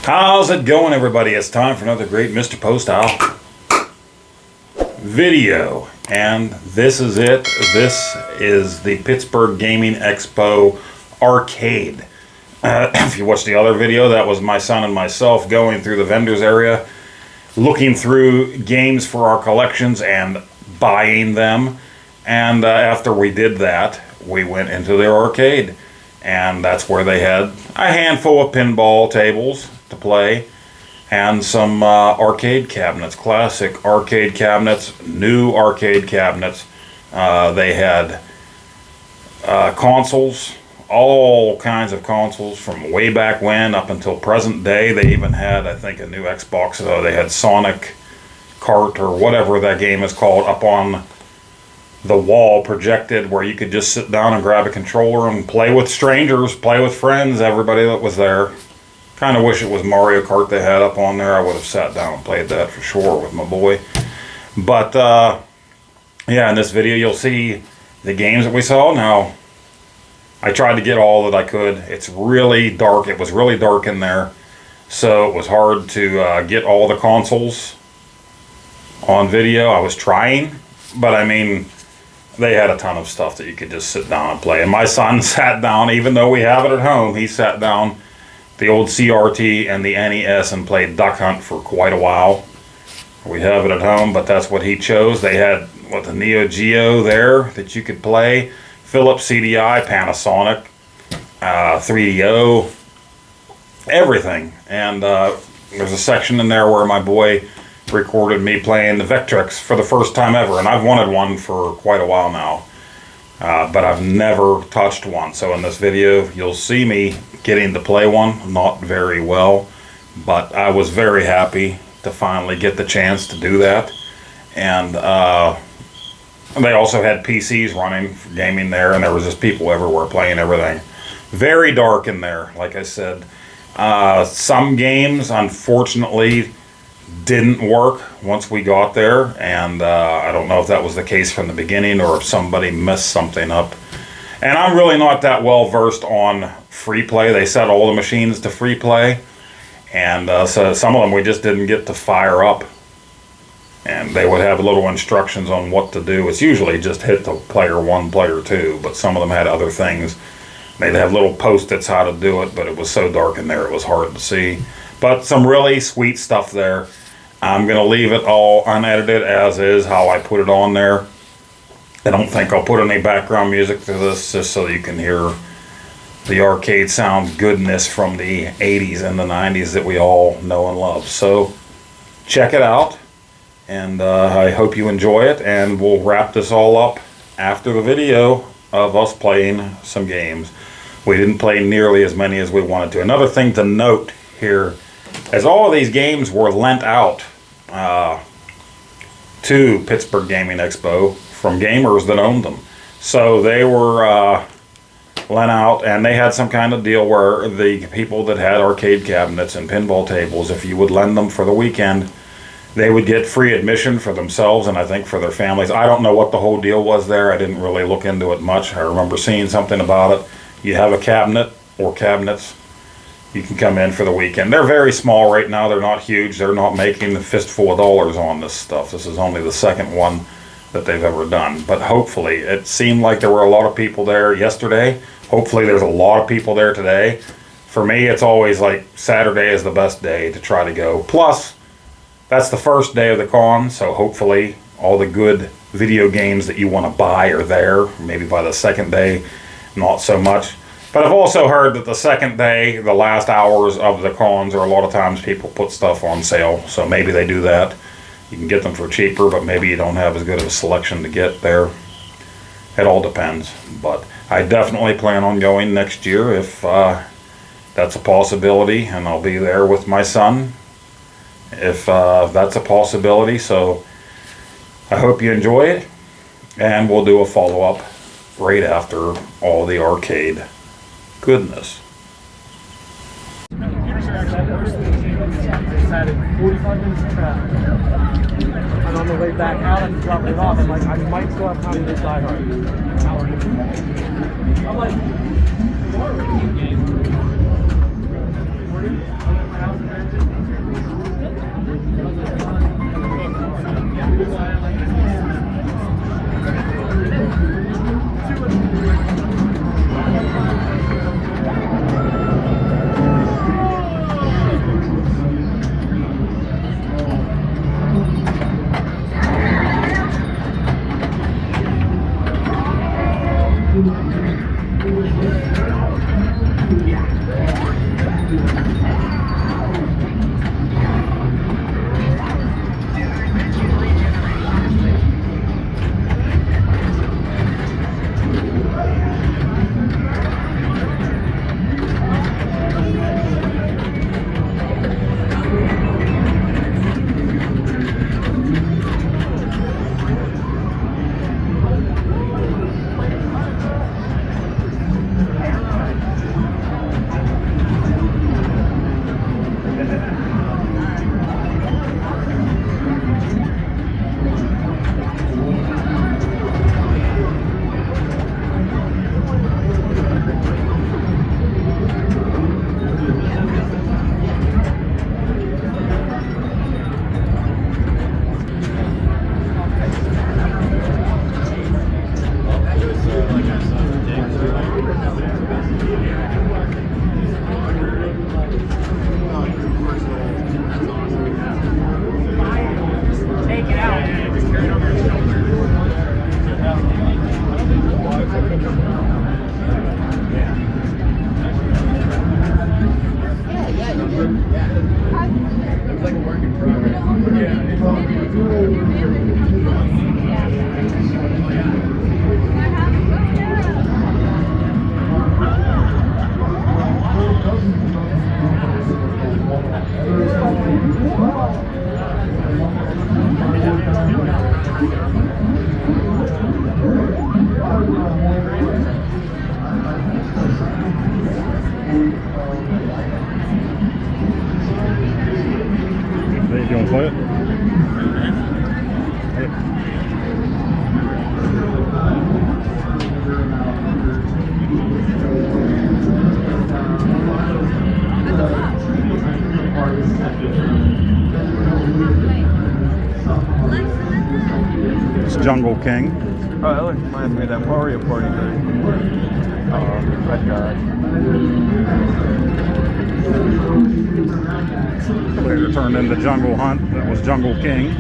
How's it going, everybody? It's time for another great Mr. Poestyle video, and this is it. This is the Pittsburgh Gaming Expo arcade. If you watched the other video, that was my son and myself going through the vendors area, looking through games for our collections and buying them. And after we did that, we went into their arcade, and that's where they had a handful of pinball tables to play and some arcade cabinets, classic arcade cabinets, new arcade cabinets. They had consoles, all kinds of consoles from way back when up until present day. They even had, I think, a new Xbox. They had Sonic Kart or whatever that game is called up on the wall, projected, where you could just sit down and grab a controller and play with strangers, play with friends, everybody that was there. Kind of wish it was Mario Kart they had up on there. I would have sat down and played that for sure with my boy. But yeah, in this video you'll see the games that we saw. Now, I tried to get all that I could. It's really dark. It was really dark in there, so it was hard to get all the consoles on video. I was trying, but I mean, they had a ton of stuff that you could just sit down and play. And my son sat down, even though we have it at home, he sat down the old CRT and the NES and played Duck Hunt for quite a while. We have it at home, but that's what he chose. They had the Neo Geo there that you could play, Philips CDI, Panasonic, 3DO, everything. And there's a section in there where my boy recorded me playing the Vectrex for the first time ever, and I've wanted one for quite a while now, but I've never touched one. So in this video you'll see me getting to play one, not very well, but I was very happy to finally get the chance to do that. And they also had PCs running for gaming there, and there was just people everywhere playing everything. Very dark in there, like I said. Some games unfortunately didn't work once we got there, and I don't know if that was the case from the beginning or if somebody messed something up. And I'm really not that well versed on free play. They set all the machines to free play, and so some of them we just didn't get to fire up, and they would have little instructions on what to do. It's usually just hit the player 1, player 2, but some of them had other things. They'd have little post-its how to do it, but it was so dark in there it was hard to see. But some really sweet stuff there. I'm going to leave it all unedited as is, how I put it on there. I don't think I'll put any background music to this, just so you can hear the arcade sound goodness from the 80s and the 90s that we all know and love. So check it out, and I hope you enjoy it, and we'll wrap this all up after the video of us playing some games. We didn't play nearly as many as we wanted to. Another thing to note here, as all of these games were lent out to Pittsburgh Gaming Expo from gamers that owned them. So they were lent out, and they had some kind of deal where the people that had arcade cabinets and pinball tables, if you would lend them for the weekend, they would get free admission for themselves and I think for their families. I don't know what the whole deal was there. I didn't really look into it much. I remember seeing something about it. You have a cabinet or cabinets, you can come in for the weekend. They're very small right now. They're not huge. They're not making a fistful of dollars on this stuff. This is only the second one that they've ever done. But hopefully, it seemed like there were a lot of people there yesterday. Hopefully there's a lot of people there today. For me, it's always like Saturday is the best day to try to go. Plus, that's the first day of the con, so hopefully all the good video games that you want to buy are there. Maybe by the second day, not so much. But I've also heard that the second day, the last hours of the cons, are a lot of times people put stuff on sale. So maybe they do that. You can get them for cheaper, but maybe you don't have as good of a selection to get there. It all depends. But I definitely plan on going next year if that's a possibility, and I'll be there with my son if that's a possibility. So I hope you enjoy it, and we'll do a follow-up right after all the arcade goodness. Decided 45 minutes of traffic. And on the way back out, I dropped it off. I'm like, I might still have time to Die Hard. I'm like, Jungle King. Oh, that reminds me of that Mario Party game. Red guy. Later turned into Jungle Hunt. That was Jungle King.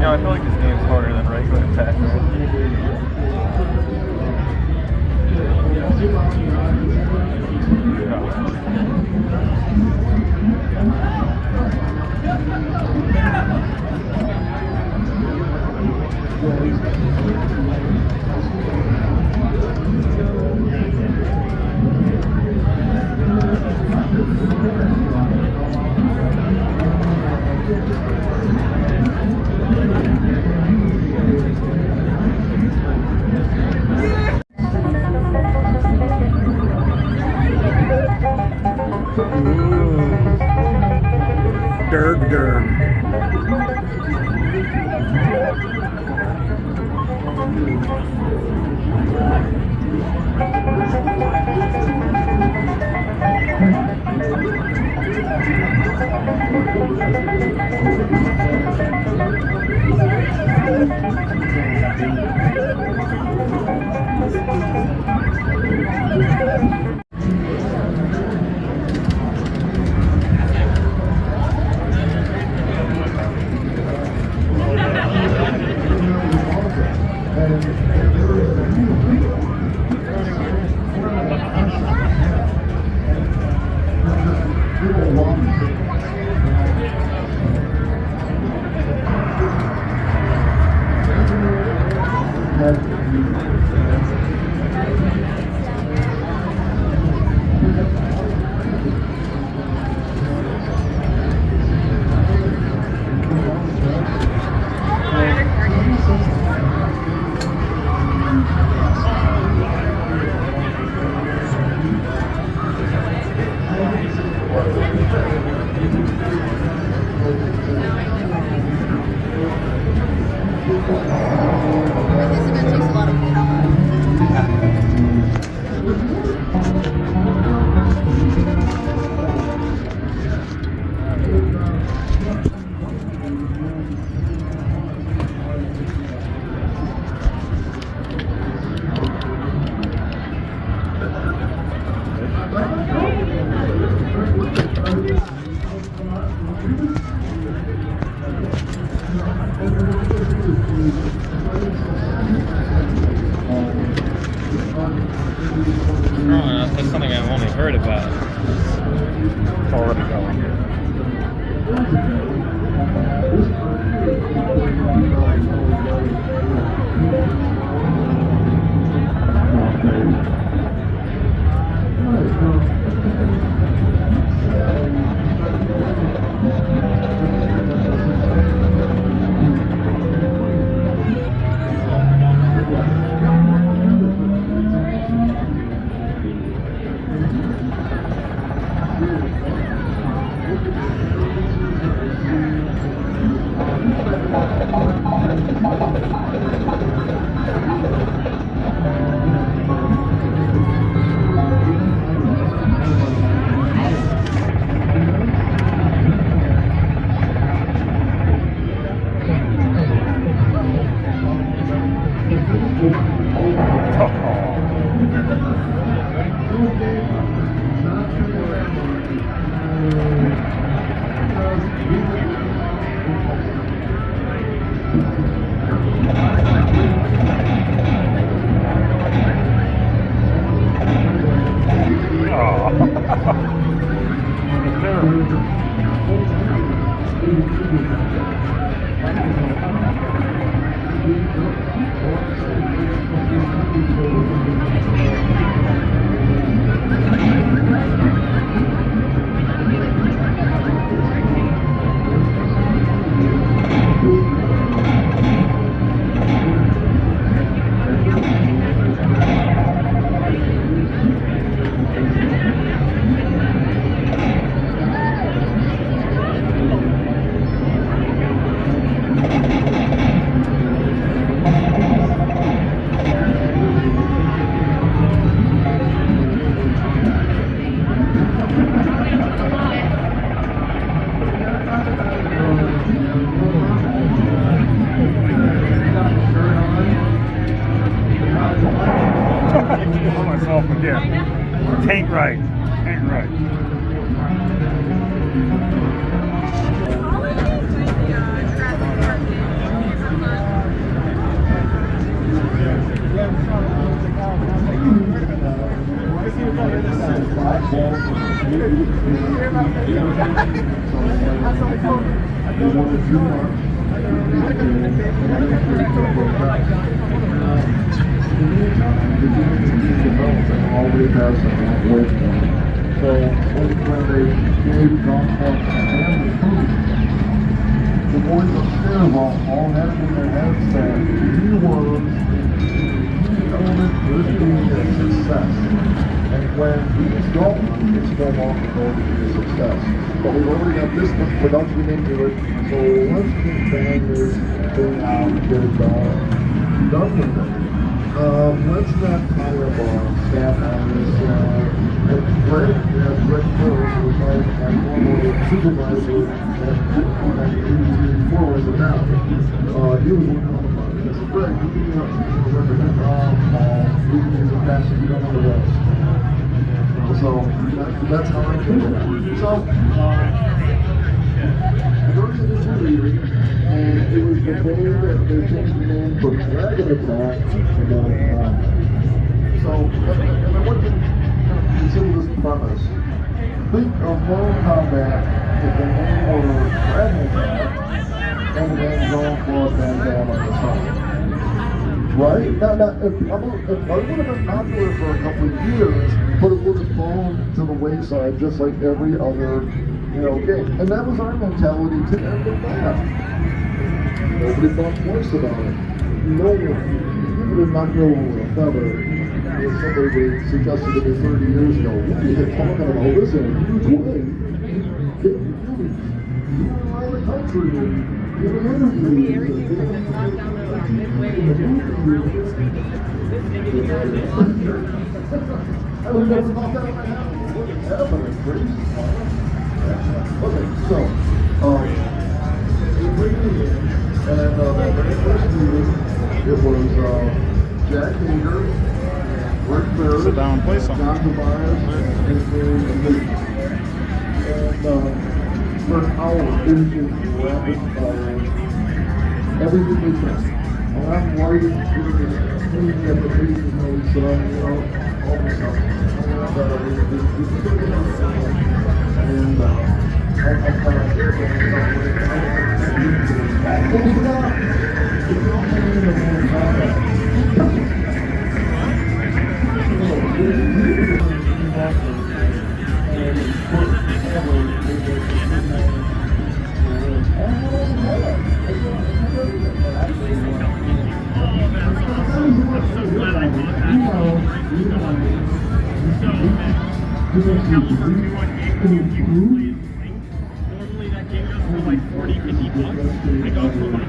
Yeah, I feel like this game's harder than regular Pac-Man. Derg derg. This event takes a lot of talent. Oh, that's something I've only heard about. It's already going. off again. Taint right. Taint right. Always has some weight on it. So when they gave golf clubs and the food, the boys upstairs all had it in their heads that we were the element of this being a success. And when he's gone, it's no longer going to be a success. But we've already got this much production into it, so let's just bang this thing out and get it done with it. Let's not hire a staff on this. Greg Mills was my former supervisor at 4 was now. He was working on the front. I said, Greg, you can remember that. We can use a pass if you don't know the rest. So that's how I did it. So I go to this meeting, and it was the day that they changed the name from Dragon Attack to so, and I want to consider this premise. Think of Mortal Kombat if the name were Dragon Attack and the name Jean-Claude Van Damme on the side. Right? Now, it would have been popular for a couple of years, but it would have fallen to the wayside just like every other, game. And that was our mentality to end of that. Nobody thought twice about it. No one, even if not know a feather, somebody would suggest to me 30 years ago, what are you talking about this in a huge way? You were around the country and I would never thought that would happen. Crazy. Okay, so, we bring it in, and that very first meeting, it was Jack Hager, Rick Barrett, Sit down and play something. John Tobias, and me. And for an hour, it was just rapid fire. Everything we can. And I'm writing cleaning application notes, all the stuff. And Normally that game goes for like 40, 50 bucks. I go for like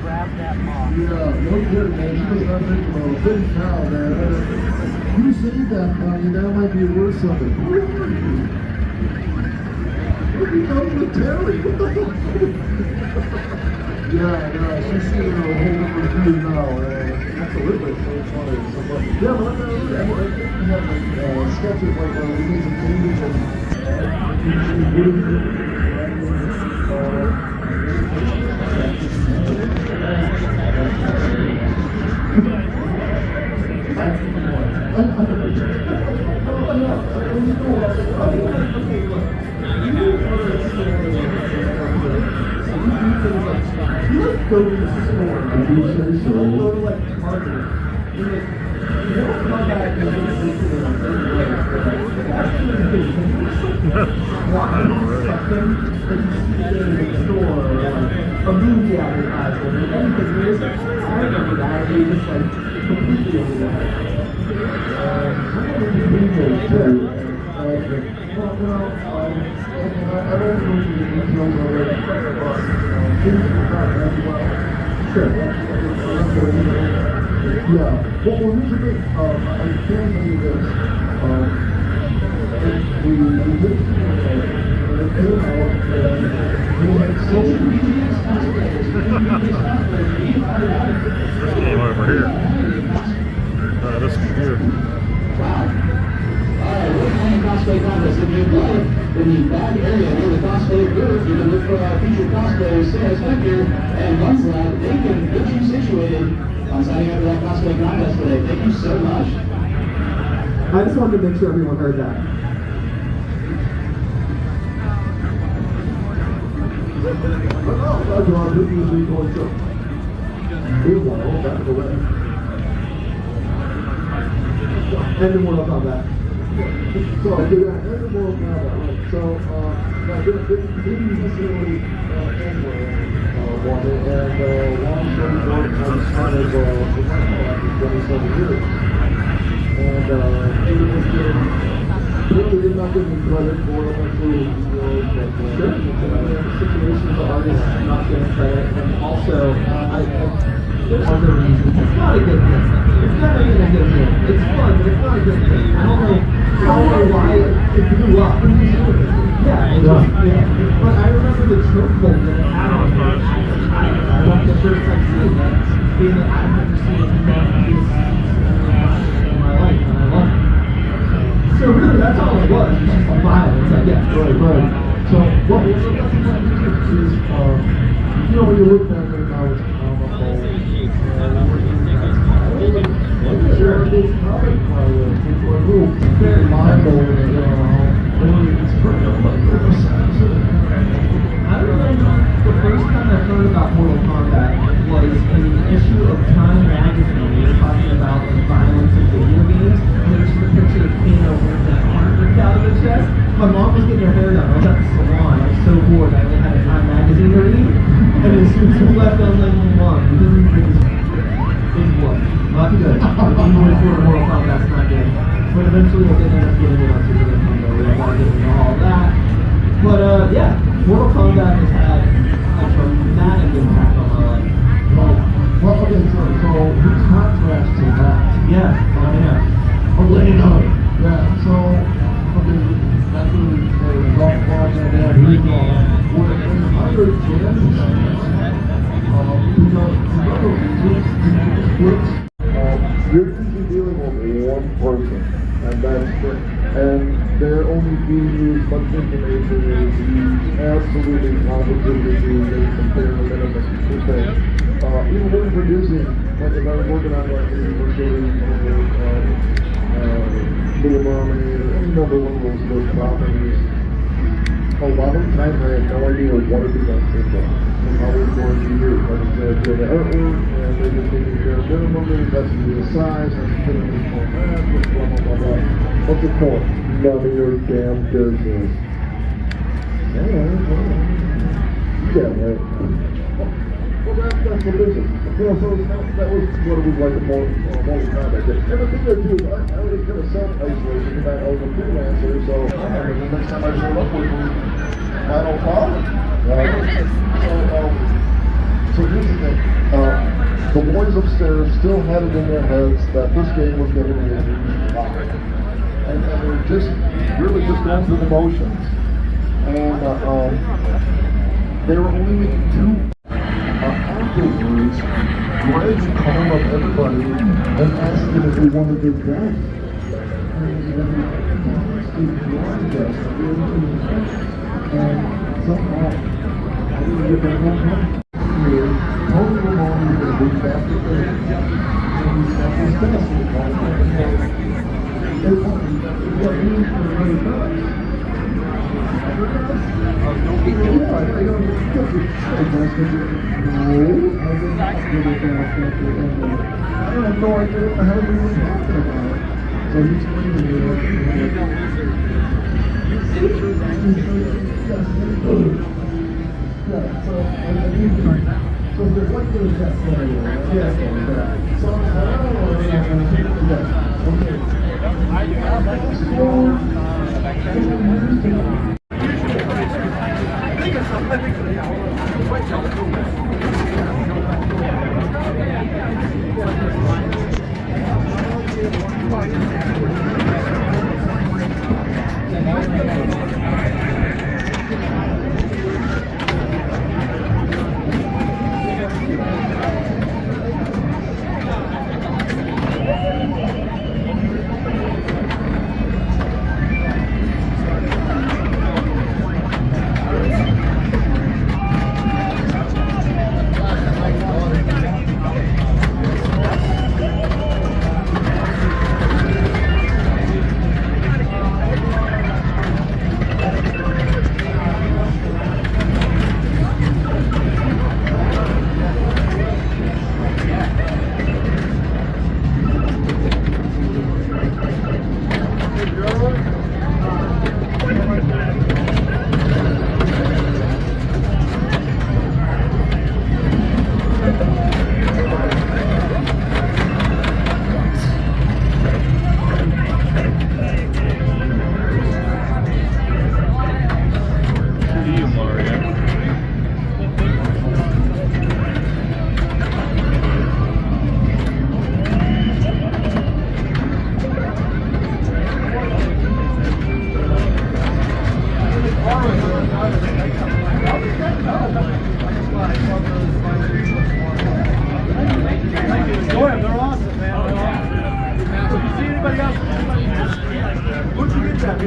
Grab that ball. yeah, no kidding, man. She was not thinking about a big cow, man. You saved that money, that might be worth something. Where are you? What are you doing with Terry? What the fuck? Yeah, she's seeing a whole different view now. Absolutely. So funny. Yeah, but I think we have sketches like we made some changes go to the store and do say so. Go to like Target. You don't come back and make it in a third way. Something that you see in the store or a movie advertisement or anything weird. I remember that. They just like completely overwhelmed. Some of these videos too. I don't know the details of it, but things like that as well. Sure. Yeah. Well, here's the thing. I can tell you this. We did it came out and we had so many This game over here. This computer. Cosplay contest. If you'd like, in the back area where the cosplay booth, you can look for our featured cosplayers, Sarah Spector and Gunslap. They can get you situated on signing up for that cosplay contest today. Thank you so much. I just wanted to make sure everyone heard that. And then what else on that? So, and the Mortal Kombat, right? So, now this facility anyway, one and long story short, I was kind of for 27 years. And it was really did not give me credit for it. Actually, situation of the artist not getting credit, and also there's other reasons. It's not a good thing. It's never even a good thing. It's fun, but it's not a good thing. I don't know why it blew up. Yeah, it just, but I remember the chokehold that it had on me. I remember the first time seeing that, being that I've never seen it in my life, and I love it. So really, that's all it was. It's just a violence, I guess. Right. So what is when you look back at now, very mind-blowing, it's perfect. I remember the first time I heard about Mortal Kombat was in an issue of Time magazine. They were talking about violence in video games, and there was just a picture of Kano with that heart ripped out of his chest. My mom was getting her hair done. I was at the salon. I was so bored. I only had a Time magazine to read, and as soon as we left, I was like, "Mom, you didn't read this what? Not good. Even with Mortal Kombat's not good." But eventually I did end up getting it on Super Nintendo. I got to get into all that. But yeah, Mortal Kombat has had a dramatic impact on my life. Well, okay, so the contrast to that. Yeah. I'm letting know. Yeah, so, okay, that's really golf ball and that recall. When I heard Jim, you're usually dealing with one person, and that's it. And they're only giving you as much information as you absolutely positively do. They compare a minimum percent. Even when producing, like if I was working on like the Mercedes or Little Mermaid or any number one of those properties, a lot of times I had no idea what it was going to be and how it was going to be used. Like I said, the artwork, and they just taking care of minimum, that's the size, that's the minimum format, blah, blah, blah, blah. What's the point? None of your damn business. Yeah, right. Well, that's what it is. So that was what it was like a Mortal Kombat. And the thing that too, I was kind of self-isolated because I was a freelancer, so the next time I showed up with final problem. So here's the thing. The boys upstairs still had it in their heads that this game was going to be a huge flop. And they were just really just going through the motions. And they were only making two. Afterwards, Greg called up everybody and asked them if they wanted their gun. And somehow, I didn't get that one. Tony Ramone is going to be back to the and he's got his best. They want what he needs for the $100. I have no idea what the hell we were talking about. So he's explaining to me so there's like there's that scenario. Yeah, so I don't know if I'm going to take that.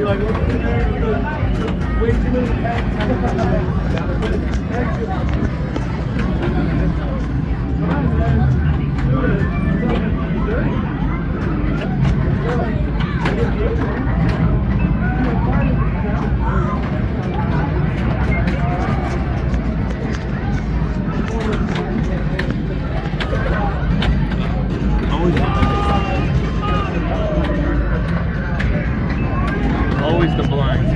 like, way too many Always the blind.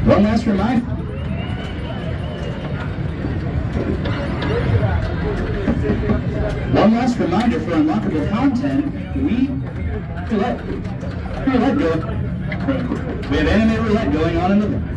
One last reminder. One last reminder for unlockable content. We have anime roulette going on in the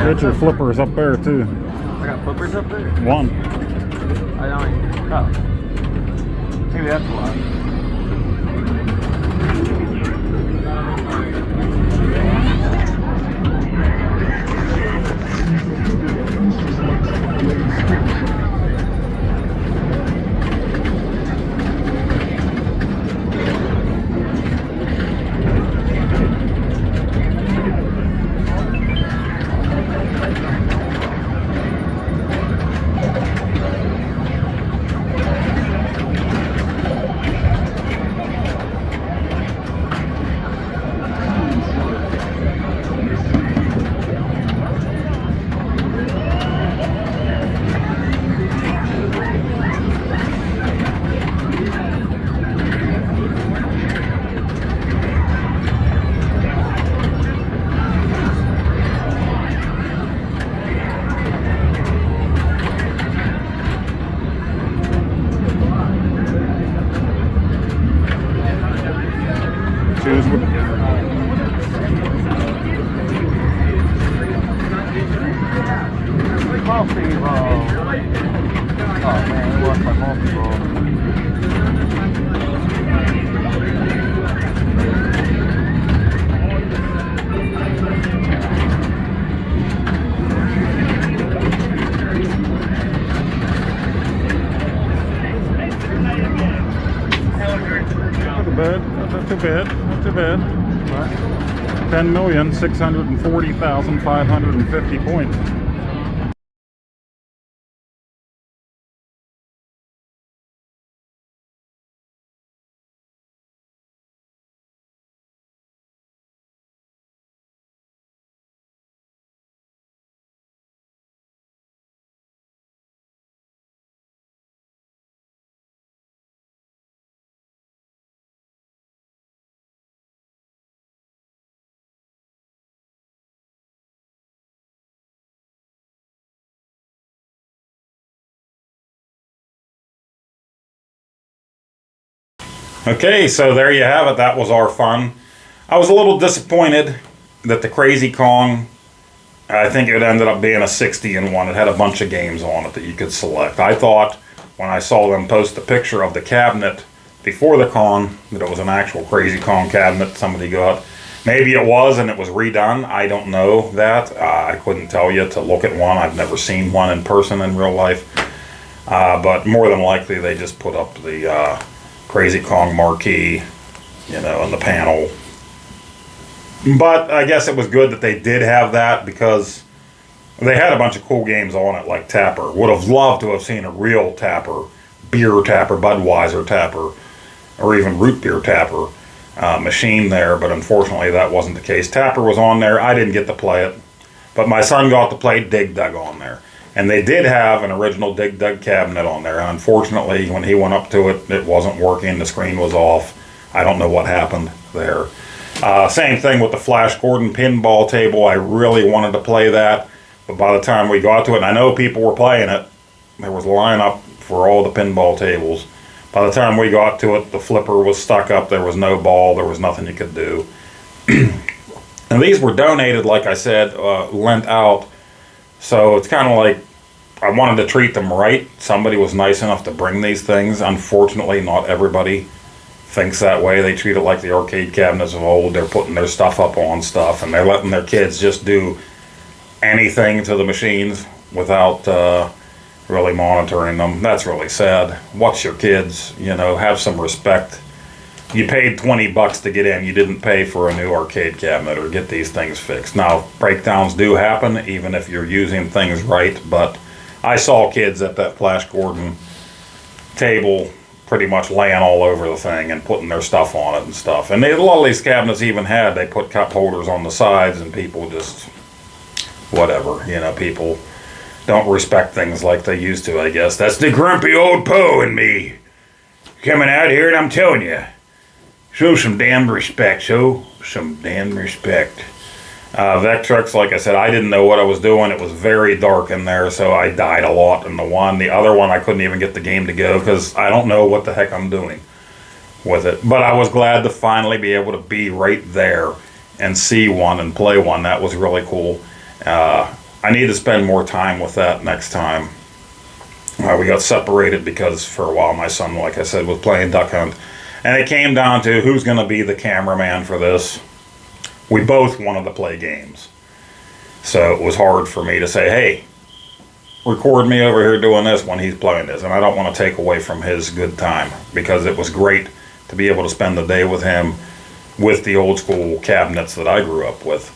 Get your flippers up there too. I got flippers up there? One. I don't. Oh. Maybe that's why. Not too bad. Not too bad. 10,640,550 points. Okay, so there you have it. That was our fun. I was a little disappointed that the Crazy Kong, I think it ended up being a 60-in-1. It had a bunch of games on it that you could select. I thought when I saw them post a picture of the cabinet before the Kong that it was an actual Crazy Kong cabinet somebody got. Maybe it was and it was redone. I don't know that. I couldn't tell you to look at one. I've never seen one in person in real life. But more than likely they just put up the Crazy Kong marquee, you know, on the panel. But I guess it was good that they did have that because they had a bunch of cool games on it, like Tapper. Would have loved to have seen a real Tapper, beer Tapper, Budweiser Tapper, or even root beer Tapper machine there, but unfortunately that wasn't the case. Tapper was on there. I didn't get to play it, but my son got to play Dig Dug on there. And they did have an original Dig Dug cabinet on there. And unfortunately, when he went up to it, it wasn't working. The screen was off. I don't know what happened there. Same thing with the Flash Gordon pinball table. I really wanted to play that. But by the time we got to it, and I know people were playing it, there was a lineup for all the pinball tables. By the time we got to it, the flipper was stuck up. There was no ball. There was nothing you could do. And these were donated, like I said, lent out. So it's kind of like I wanted to treat them right. Somebody was nice enough to bring these things. Unfortunately, not everybody thinks that way. They treat it like the arcade cabinets of old. They're putting their stuff up on stuff, and they're letting their kids just do anything to the machines without really monitoring them. That's really sad. Watch your kids, you know, have some respect. You paid $20 to get in. You didn't pay for a new arcade cabinet or get these things fixed. Now, breakdowns do happen, even if you're using things right, but I saw kids at that Flash Gordon table pretty much laying all over the thing and putting their stuff on it and stuff. And a lot of these cabinets even had, they put cup holders on the sides, and people just, whatever, you know, people don't respect things like they used to, I guess. That's the grumpy old Poe in me coming out here, and I'm telling you, show some damn respect, show some damn respect. Vectrex, like I said, I didn't know what I was doing. It was very dark in there, so I died a lot in the one. The other one, I couldn't even get the game to go because I don't know what the heck I'm doing with it. But I was glad to finally be able to be right there and see one and play one. That was really cool. I I need to spend more time with that next time. We got separated because for a while my son, like I said, was playing duck hunt. And it came down to who's going to be the cameraman for this. We both wanted to play games. So it was hard for me to say, hey, record me over here doing this when he's playing this. And I don't want to take away from his good time, because it was great to be able to spend the day with him with the old school cabinets that I grew up with.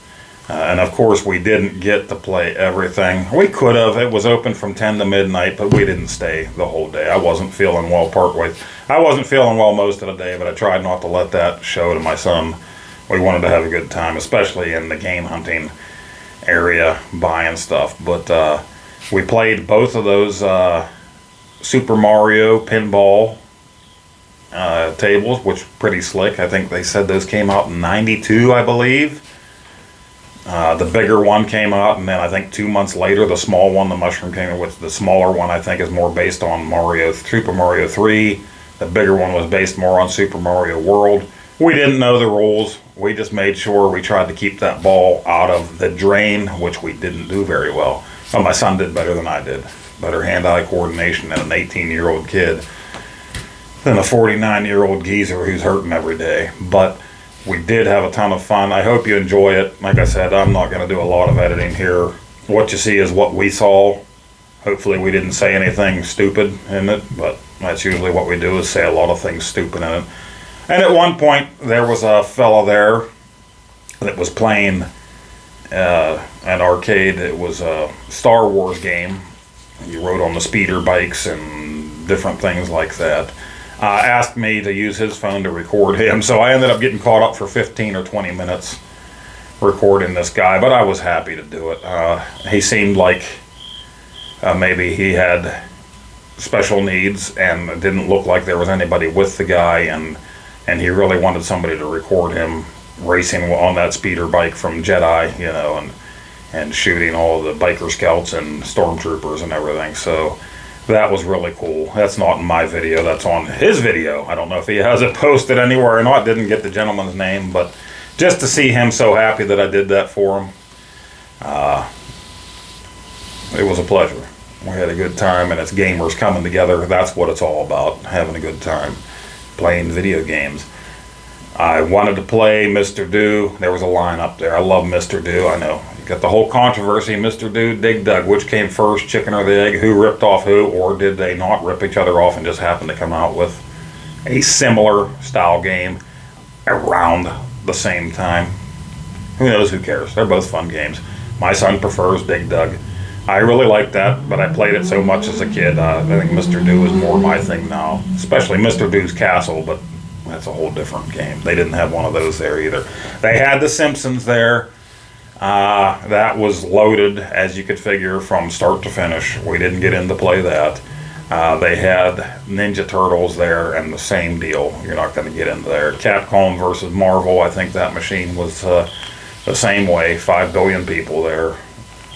And of course we didn't get to play everything. We could have. It was open from 10 to midnight, but we didn't stay the whole day. I wasn't feeling well partway. I wasn't feeling well most of the day, but I tried not to let that show to my son. We wanted to have a good time, especially in the game hunting area, buying stuff. But we played both of those Super Mario pinball tables, which were pretty slick. I think they said those came out in '92, I believe. The bigger one came out, and then I think 2 months later, the small one, the mushroom came out. With the smaller one, I think, is more based on Super Mario 3. The bigger one was based more on Super Mario World. We didn't know the rules. We just made sure we tried to keep that ball out of the drain, which we didn't do very well. Well, my son did better than I did. Better hand-eye coordination than an 18-year-old kid, than a 49-year-old geezer who's hurting every day. But we did have a ton of fun. I hope you enjoy it. Like I said, I'm not going to do a lot of editing here. What you see is what we saw. Hopefully we didn't say anything stupid in it, but that's usually what we do, is say a lot of things stupid in it. And at one point, there was a fella there that was playing an arcade. It was a Star Wars game. He rode on the speeder bikes and different things like that. Asked me to use his phone to record him, so I ended up getting caught up for 15 or 20 minutes recording this guy, but I was happy to do it. He seemed like maybe he had special needs, and it didn't look like there was anybody with the guy, and he really wanted somebody to record him racing on that speeder bike from Jedi, you know, and shooting all the biker scouts and stormtroopers and everything. So that was really cool. That's not in my video, that's on his video. I don't know if he has it posted anywhere or not. Didn't get the gentleman's name, but just to see him so happy that I did that for him, it was a pleasure. We had a good time, and it's gamers coming together. That's what it's all about, having a good time playing video games. I wanted to play Mr. Do. There was a line up there. I love Mr. Do. I know you got the whole controversy, Mr. Do, Dig Dug. Which came first, chicken or the egg? Who ripped off who? Or did they not rip each other off and just happen to come out with a similar style game around the same time? Who knows? Who cares? They're both fun games. My son prefers Dig Dug. I really like that, but I played it so much as a kid. I think Mr. Do is more my thing now, especially Mr. Do's Castle, but that's a whole different game. They didn't have one of those there either. They had The Simpsons there. That was loaded, as you could figure, from start to finish. We didn't get in to play that. They had Ninja Turtles there, and the same deal. You're not going to get into there. Capcom versus Marvel, I think that machine was the same way. 5 billion people there.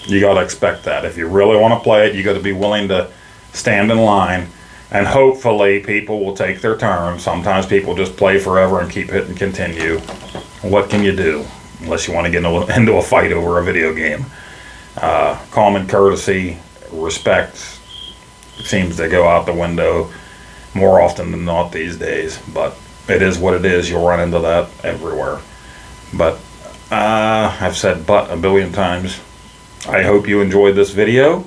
You got to expect that. If you really want to play it, you got to be willing to stand in line, and hopefully people will take their turn. Sometimes people just play forever and keep hitting continue. What can you do? Unless you want to get into a fight over a video game. Common courtesy, respect seems to go out the window more often than not these days. But it is what it is. You'll run into that everywhere. But I've said but a billion times. I hope you enjoyed this video,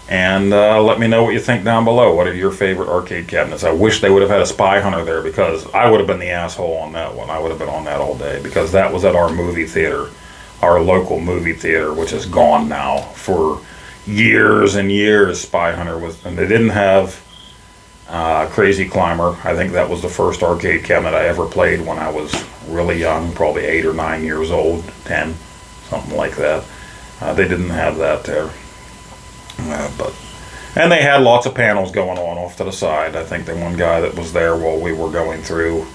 and let me know what you think down below. What are your favorite arcade cabinets? I wish they would have had a Spy Hunter there, because I would have been the asshole on that one. I would have been on that all day, because that was at our movie theater, our local movie theater, which is gone now. For years and years, Spy Hunter was, and they didn't have Crazy Climber. I think that was the first arcade cabinet I ever played when I was really young, probably 8 or 9 years old, 10, something like that. They didn't have that there, and they had lots of panels going on off to the side. I think the one guy that was there while we were going through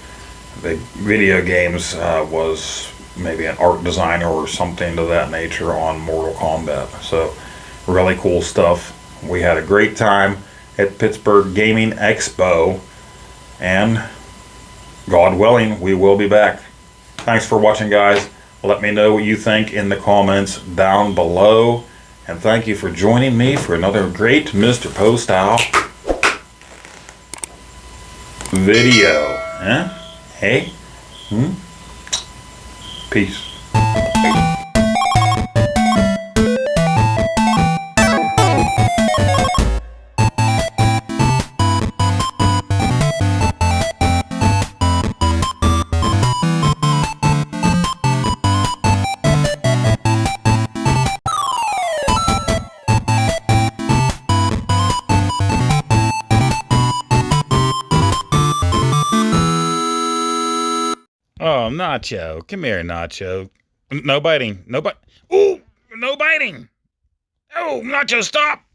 the video games was maybe an art designer or something to that nature on Mortal Kombat. So really cool stuff. We had a great time at Pittsburgh Gaming Expo, and God willing, we will be back. Thanks for watching, guys. Let me know what you think in the comments down below. And thank you for joining me for another great Mr. Poestyle video. Huh? Hey? Peace. Oh, Nacho. Come here, Nacho. No biting. No bite. Ooh, no biting. Oh, Nacho, stop.